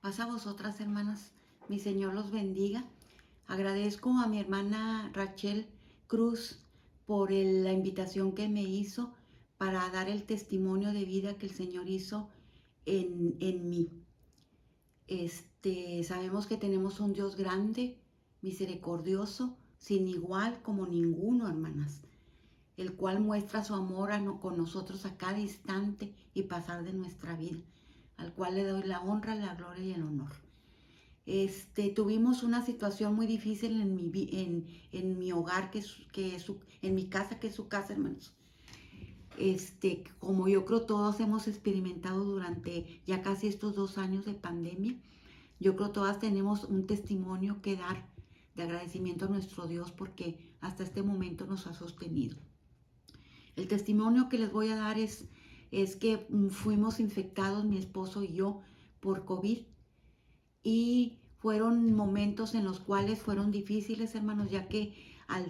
Paz a vosotras, hermanas. Mi Señor los bendiga. Agradezco a mi hermana Rachel Cruz por la invitación que me hizo para dar el testimonio de vida que el Señor hizo en mí. Sabemos que tenemos un Dios grande, misericordioso, sin igual como ninguno, hermanas, el cual muestra su amor con nosotros a cada instante y pasar de nuestra vida, al cual le doy la honra, la gloria y el honor. Tuvimos una situación muy difícil en mi hogar, en mi casa, que es su casa, hermanos. Como yo creo todos hemos experimentado durante ya casi estos 2 años de pandemia, yo creo todas tenemos un testimonio que dar de agradecimiento a nuestro Dios porque hasta este momento nos ha sostenido. El testimonio que les voy a dar es que fuimos infectados, mi esposo y yo, por COVID. Y fueron momentos en los cuales fueron difíciles, hermanos, ya que al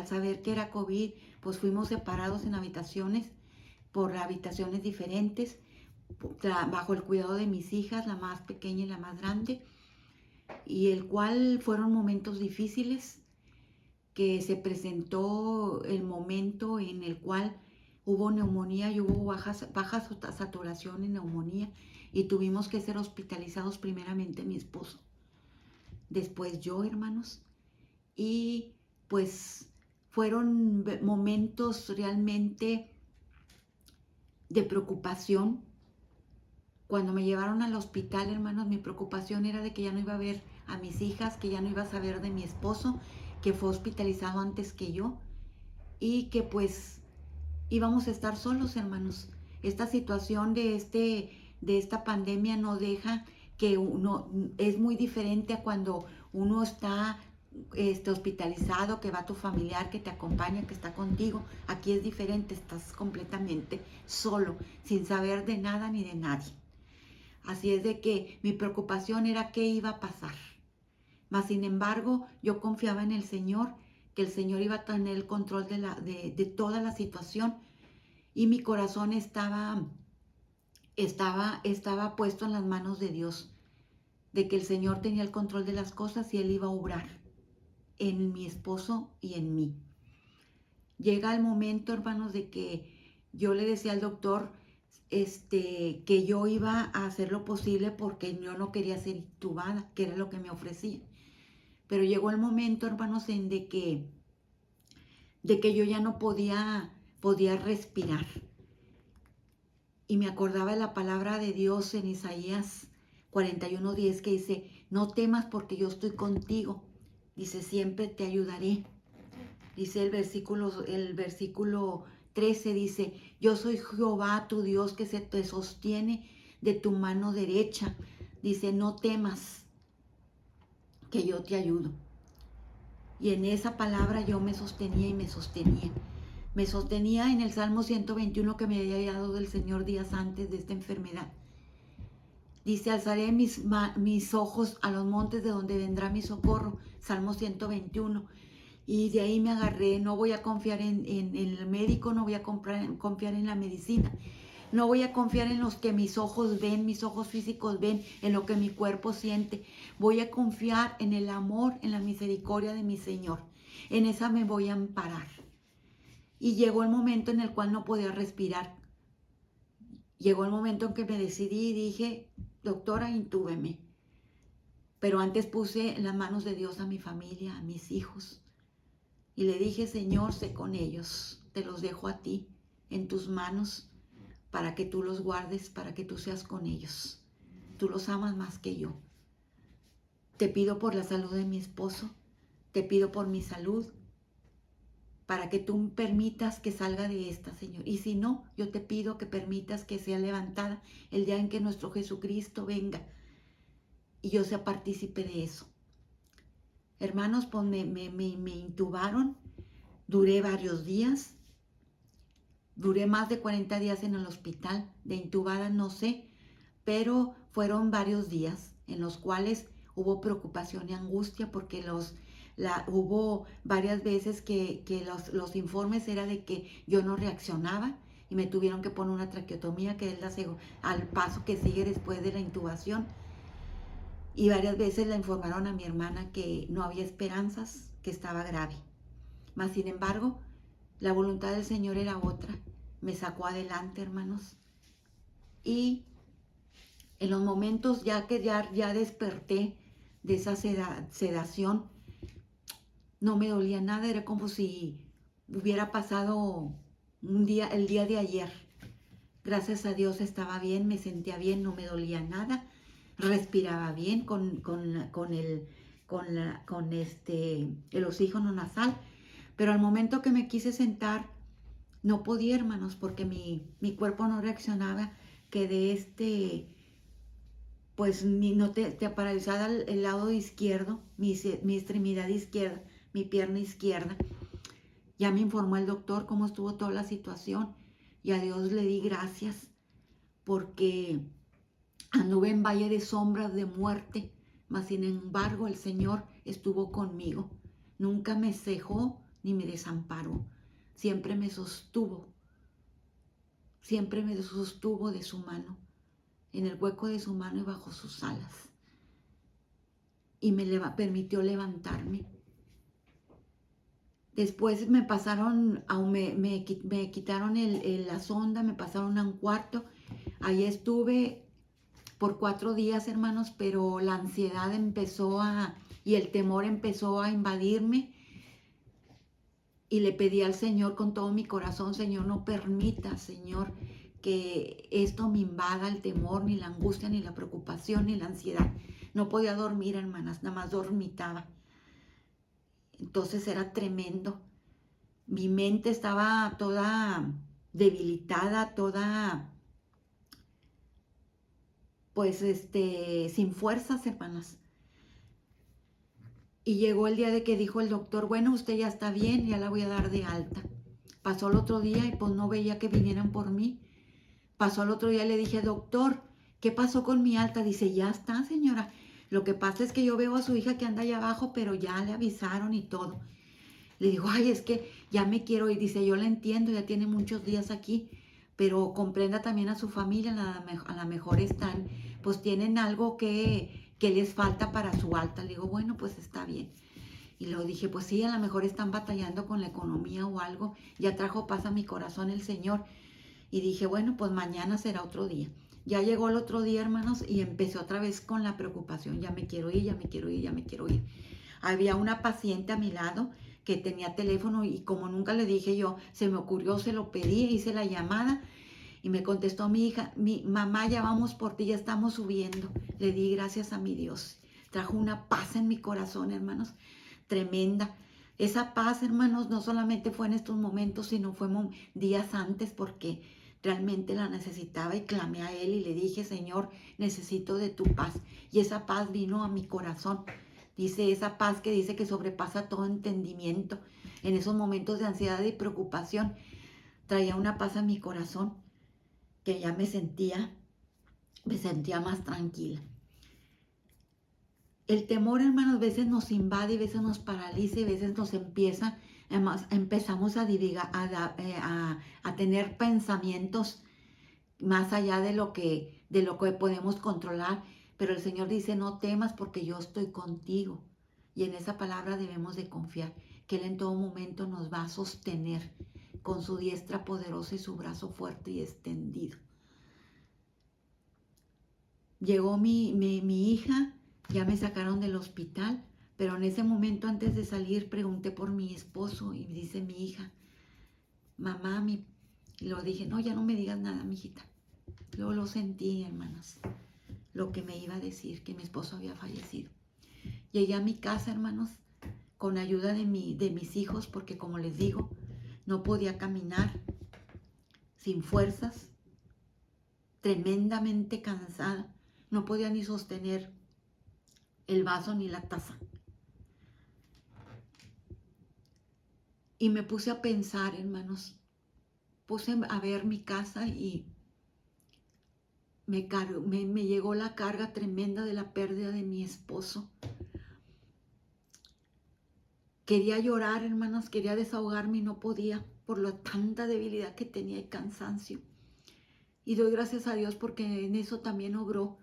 saber que era COVID, pues fuimos separados en habitaciones, por habitaciones diferentes, bajo el cuidado de mis hijas, la más pequeña y la más grande, y el cual fueron momentos difíciles, que se presentó el momento en el cual hubo neumonía y hubo baja saturación en neumonía, y tuvimos que ser hospitalizados primeramente mi esposo, después yo, hermanos, y pues fueron momentos realmente de preocupación. Cuando me llevaron al hospital, hermanos, mi preocupación era de que ya no iba a ver a mis hijas, que ya no iba a saber de mi esposo, que fue hospitalizado antes que yo, y que pues íbamos a estar solos, hermanos. Esta situación de esta pandemia no deja que uno, es muy diferente a cuando uno está hospitalizado, que va tu familiar, que te acompaña, que está contigo. Aquí es diferente, estás completamente solo, sin saber de nada ni de nadie. Así es de que mi preocupación era qué iba a pasar. Mas, sin embargo, yo confiaba en el Señor, que el Señor iba a tener el control de toda la situación, y mi corazón estaba puesto en las manos de Dios, de que el Señor tenía el control de las cosas y Él iba a obrar en mi esposo y en mí. Llega el momento, hermanos, de que yo le decía al doctor que yo iba a hacer lo posible porque yo no quería ser intubada, que era lo que me ofrecía. Pero llegó el momento, hermanos, de que yo ya no podía respirar. Y me acordaba de la palabra de Dios en Isaías 41:10, que dice: no temas porque yo estoy contigo. Dice: siempre te ayudaré. Dice el versículo 13, dice: yo soy Jehová tu Dios, que se te sostiene de tu mano derecha. Dice: no temas, que yo te ayudo. Y en esa palabra yo me sostenía y me sostenía. Me sostenía en el Salmo 121 que me había dado del Señor días antes de esta enfermedad. Dice: alzaré mis ojos a los montes, de donde vendrá mi socorro. Salmo 121. Y de ahí me agarré. No voy a confiar en el médico, no voy a confiar en la medicina. No voy a confiar en los que mis ojos ven, mis ojos físicos ven, en lo que mi cuerpo siente. Voy a confiar en el amor, en la misericordia de mi Señor. En esa me voy a amparar. Y llegó el momento en el cual no podía respirar. Llegó el momento en que me decidí y dije: doctora, intúbeme. Pero antes puse en las manos de Dios a mi familia, a mis hijos. Y le dije: Señor, sé con ellos. Te los dejo a ti, en tus manos, para que tú los guardes, para que tú seas con ellos. Tú los amas más que yo. Te pido por la salud de mi esposo. Te pido por mi salud, para que tú permitas que salga de esta, Señor. Y si no, yo te pido que permitas que sea levantada el día en que nuestro Jesucristo venga y yo sea partícipe de eso. Hermanos, pues me intubaron. Duré varios días. Duré más de 40 días en el hospital. De intubada no sé, pero fueron varios días en los cuales hubo preocupación y angustia, porque hubo varias veces que los informes era de que yo no reaccionaba y me tuvieron que poner una traqueotomía, que es al paso que sigue después de la intubación. Y varias veces le informaron a mi hermana que no había esperanzas, que estaba grave. Mas, sin embargo, la voluntad del Señor era otra. Me sacó adelante, hermanos. Y en los momentos ya que ya desperté de esa sedación, no me dolía nada. Era como si hubiera pasado el día de ayer. Gracias a Dios estaba bien, me sentía bien, no me dolía nada. Respiraba bien el oxígeno nasal. Pero al momento que me quise sentar, no podía, hermanos, porque mi cuerpo no reaccionaba. Quedé pues no te paralizada el lado izquierdo, mi extremidad izquierda, mi pierna izquierda. Ya me informó el doctor cómo estuvo toda la situación y a Dios le di gracias porque anduve en valle de sombras de muerte, mas sin embargo el Señor estuvo conmigo. Nunca me cejó ni me desamparó. Siempre me sostuvo de su mano, en el hueco de su mano y bajo sus alas. Y me permitió levantarme. Después me pasaron, me quitaron la sonda, me pasaron a un cuarto. Ahí estuve por 4 días, hermanos, pero la ansiedad y el temor empezó a invadirme. Y le pedí al Señor con todo mi corazón: Señor, no permita, Señor, que esto me invada el temor, ni la angustia, ni la preocupación, ni la ansiedad. No podía dormir, hermanas, nada más dormitaba. Entonces era tremendo. Mi mente estaba toda debilitada, toda, pues, sin fuerzas, hermanas. Y llegó el día de que dijo el doctor: bueno, usted ya está bien, ya la voy a dar de alta. Pasó el otro día y pues no veía que vinieran por mí. Pasó el otro día y le dije: doctor, ¿qué pasó con mi alta? Dice: ya está, señora. Lo que pasa es que yo veo a su hija que anda allá abajo, pero ya le avisaron y todo. Le digo: ay, es que ya me quiero ir. Dice: yo la entiendo, ya tiene muchos días aquí, pero comprenda también a su familia, a lo mejor pues tienen algo que les falta para su alta. Le digo: bueno, pues está bien. Y luego dije: pues sí, a lo mejor están batallando con la economía o algo. Ya trajo paz a mi corazón el Señor. Y dije: bueno, pues mañana será otro día. Ya llegó el otro día, hermanos, y empecé otra vez con la preocupación: ya me quiero ir, ya me quiero ir, ya me quiero ir. Había una paciente a mi lado que tenía teléfono y como nunca le dije yo, se me ocurrió, se lo pedí, hice la llamada y me contestó mi hija: mi mamá, ya vamos por ti, ya estamos subiendo. Le di gracias a mi Dios. Trajo una paz en mi corazón, hermanos, tremenda. Esa paz, hermanos, no solamente fue en estos momentos, sino fue días antes, porque realmente la necesitaba y clamé a Él y le dije: Señor, necesito de tu paz. Y esa paz vino a mi corazón. Dice, esa paz que dice que sobrepasa todo entendimiento. En esos momentos de ansiedad y preocupación, traía una paz a mi corazón que ya me sentía más tranquila. El temor, hermanos, a veces nos invade, a veces nos paraliza, y a veces nos empezamos a tener pensamientos más allá de lo que podemos controlar. Pero el Señor dice: no temas, porque yo estoy contigo. Y en esa palabra debemos de confiar, que Él en todo momento nos va a sostener con su diestra poderosa y su brazo fuerte y extendido. Llegó mi hija, ya me sacaron del hospital, pero en ese momento, antes de salir, pregunté por mi esposo y dice mi hija: mamá, y lo dije: no, ya no me digas nada, mijita. Luego lo sentí, hermanas, lo que me iba a decir, que mi esposo había fallecido. Llegué a mi casa, hermanos, con ayuda de mis hijos, porque como les digo, no podía caminar, sin fuerzas, tremendamente cansada. No podía ni sostener el vaso ni la taza. Y me puse a pensar, hermanos, puse a ver mi casa y me llegó la carga tremenda de la pérdida de mi esposo. Quería llorar, hermanos, quería desahogarme y no podía por la tanta debilidad que tenía y cansancio. Y doy gracias a Dios porque en eso también obró,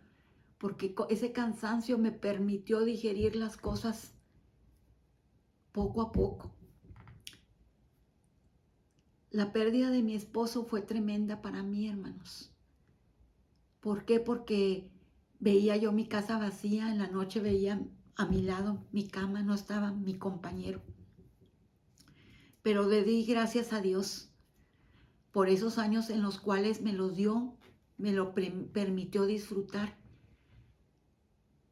porque ese cansancio me permitió digerir las cosas poco a poco. La pérdida de mi esposo fue tremenda para mí, hermanos. ¿Por qué? Porque veía yo mi casa vacía, en la noche veía a mi lado mi cama, no estaba mi compañero. Pero le di gracias a Dios por esos años en los cuales me los dio, me lo permitió disfrutar.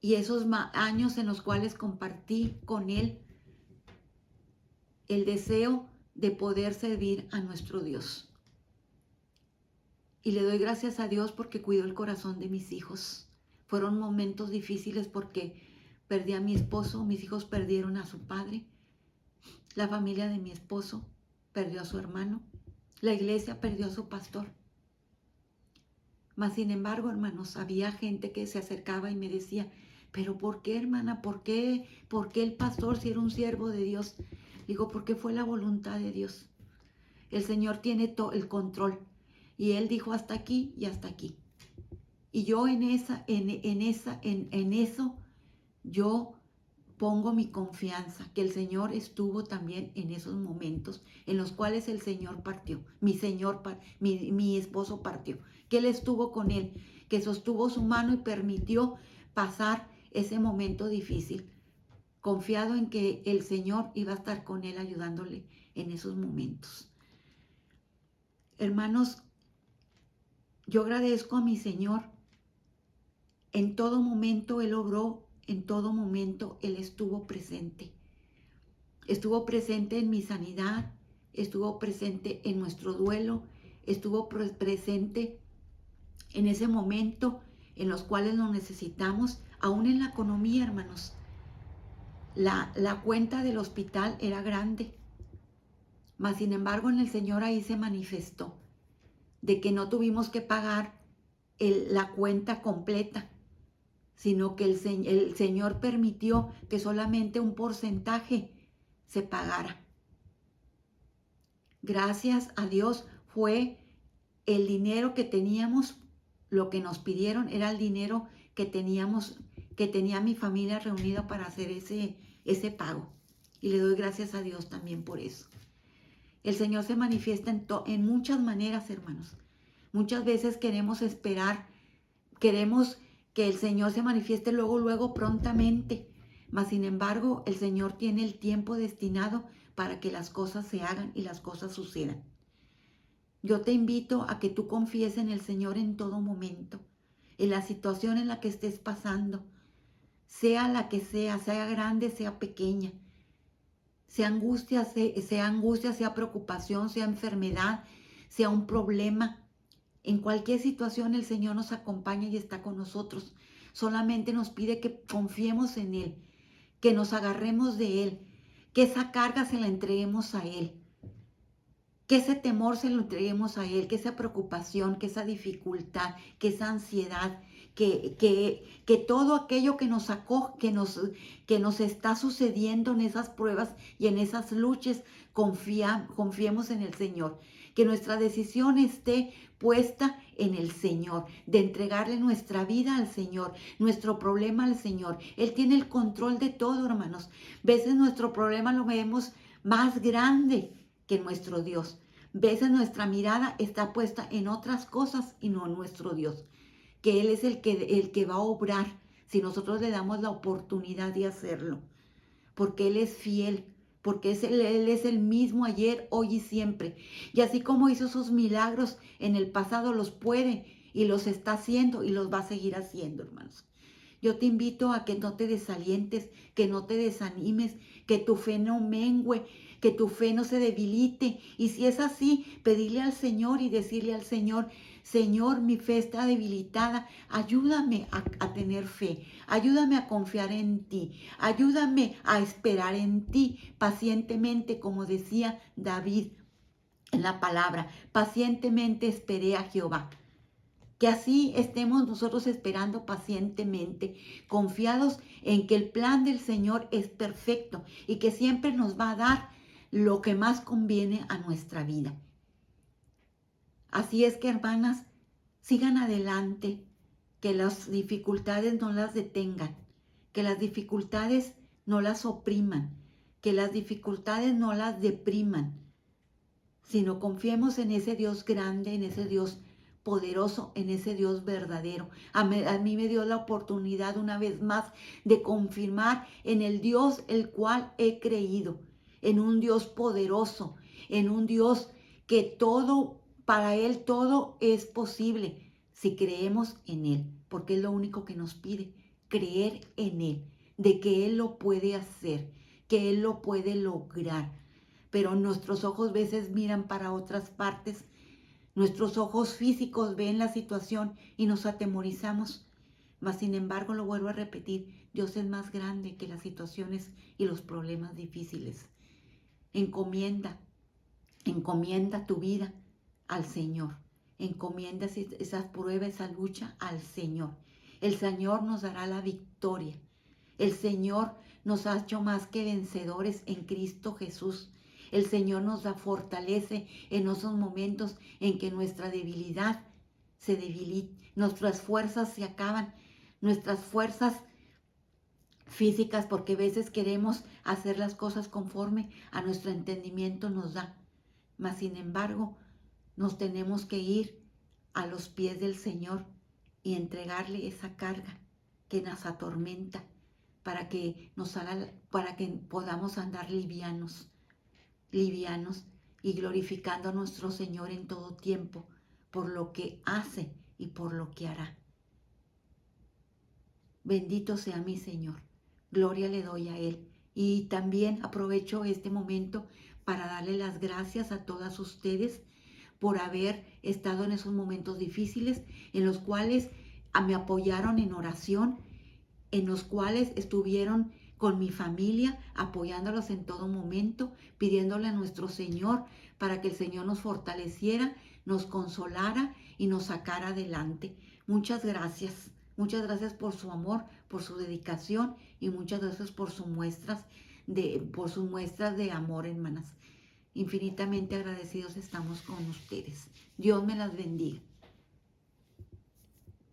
Y esos años en los cuales compartí con Él el deseo de poder servir a nuestro Dios. Y le doy gracias a Dios porque cuidó el corazón de mis hijos. Fueron momentos difíciles porque perdí a mi esposo, mis hijos perdieron a su padre, la familia de mi esposo perdió a su hermano, la iglesia perdió a su pastor. Mas sin embargo, hermanos, había gente que se acercaba y me decía, pero ¿por qué, hermana? ¿Por qué el pastor si era un siervo de Dios? Digo, porque fue la voluntad de Dios. El Señor tiene todo el control. Y Él dijo hasta aquí y hasta aquí. Y yo en eso, yo pongo mi confianza, que el Señor estuvo también en esos momentos en los cuales el Señor partió, mi esposo partió, que Él estuvo con él, que sostuvo su mano y permitió pasar ese momento difícil, confiado en que el Señor iba a estar con él ayudándole en esos momentos. Hermanos, yo agradezco a mi Señor. En todo momento Él obró, en todo momento Él estuvo presente. Estuvo presente en mi sanidad, estuvo presente en nuestro duelo, estuvo presente en ese momento en los cuales lo necesitamos, aún en la economía, hermanos. La cuenta del hospital era grande, mas sin embargo en el Señor ahí se manifestó de que no tuvimos que pagar la cuenta completa, sino que el Señor permitió que solamente un porcentaje se pagara. Gracias a Dios fue el dinero que teníamos, lo que nos pidieron era el dinero que teníamos, que tenía mi familia reunida para hacer ese pago. Y le doy gracias a Dios también por eso. El Señor se manifiesta en muchas maneras, hermanos. Muchas veces queremos esperar, queremos que el Señor se manifieste luego, prontamente. Mas, sin embargo, el Señor tiene el tiempo destinado para que las cosas se hagan y las cosas sucedan. Yo te invito a que tú confíes en el Señor en todo momento, en la situación en la que estés pasando, sea la que sea grande, sea pequeña, sea angustia, sea preocupación, sea enfermedad, sea un problema. En cualquier situación el Señor nos acompaña y está con nosotros. Solamente nos pide que confiemos en Él, que nos agarremos de Él, que esa carga se la entreguemos a Él, que ese temor se lo entreguemos a Él, que esa preocupación, que esa dificultad, que esa ansiedad, que todo aquello que nos está sucediendo en esas pruebas y en esas luchas, confiemos en el Señor. Que nuestra decisión esté puesta en el Señor, de entregarle nuestra vida al Señor, nuestro problema al Señor. Él tiene el control de todo, hermanos. A veces nuestro problema lo vemos más grande que nuestro Dios. A veces nuestra mirada está puesta en otras cosas y no en nuestro Dios, que Él es el que va a obrar si nosotros le damos la oportunidad de hacerlo, porque Él es fiel, porque Él es el mismo ayer, hoy y siempre. Y así como hizo esos milagros en el pasado, los puede y los está haciendo y los va a seguir haciendo, hermanos. Yo te invito a que no te desalientes, que no te desanimes, que tu fe no mengue, que tu fe no se debilite. Y si es así, pedirle al Señor y decirle al Señor, Señor, mi fe está debilitada, ayúdame a tener fe, ayúdame a confiar en ti, ayúdame a esperar en ti pacientemente, como decía David en la palabra, pacientemente esperé a Jehová. Que así estemos nosotros esperando pacientemente, confiados en que el plan del Señor es perfecto y que siempre nos va a dar lo que más conviene a nuestra vida. Así es que, hermanas, sigan adelante, que las dificultades no las detengan, que las dificultades no las opriman, que las dificultades no las depriman, sino confiemos en ese Dios grande, en ese Dios poderoso, en ese Dios verdadero. A mí me dio la oportunidad una vez más de confirmar en el Dios el cual he creído, en un Dios poderoso, en un Dios que todo, para Él todo es posible si creemos en Él, porque es lo único que nos pide, creer en Él, de que Él lo puede hacer, que Él lo puede lograr. Pero nuestros ojos a veces miran para otras partes, nuestros ojos físicos ven la situación y nos atemorizamos. Mas sin embargo, lo vuelvo a repetir, Dios es más grande que las situaciones y los problemas difíciles. Encomienda tu vida al Señor. Encomienda esas pruebas, esa lucha al Señor. El Señor nos dará la victoria. El Señor nos ha hecho más que vencedores en Cristo Jesús. El Señor nos da fortalece en esos momentos en que nuestra debilidad se debilita, nuestras fuerzas se acaban, nuestras fuerzas físicas, porque a veces queremos hacer las cosas conforme a nuestro entendimiento nos da. Mas sin embargo, nos tenemos que ir a los pies del Señor y entregarle esa carga que nos atormenta para que podamos andar livianos y glorificando a nuestro Señor en todo tiempo por lo que hace y por lo que hará. Bendito sea mi Señor, gloria le doy a Él. Y también aprovecho este momento para darle las gracias a todas ustedes por haber estado en esos momentos difíciles en los cuales me apoyaron en oración, en los cuales estuvieron con mi familia, apoyándolos en todo momento, pidiéndole a nuestro Señor para que el Señor nos fortaleciera, nos consolara y nos sacara adelante. Muchas gracias por su amor, por su dedicación y muchas gracias por sus muestras de amor, hermanas. Infinitamente agradecidos estamos con ustedes. Dios me las bendiga.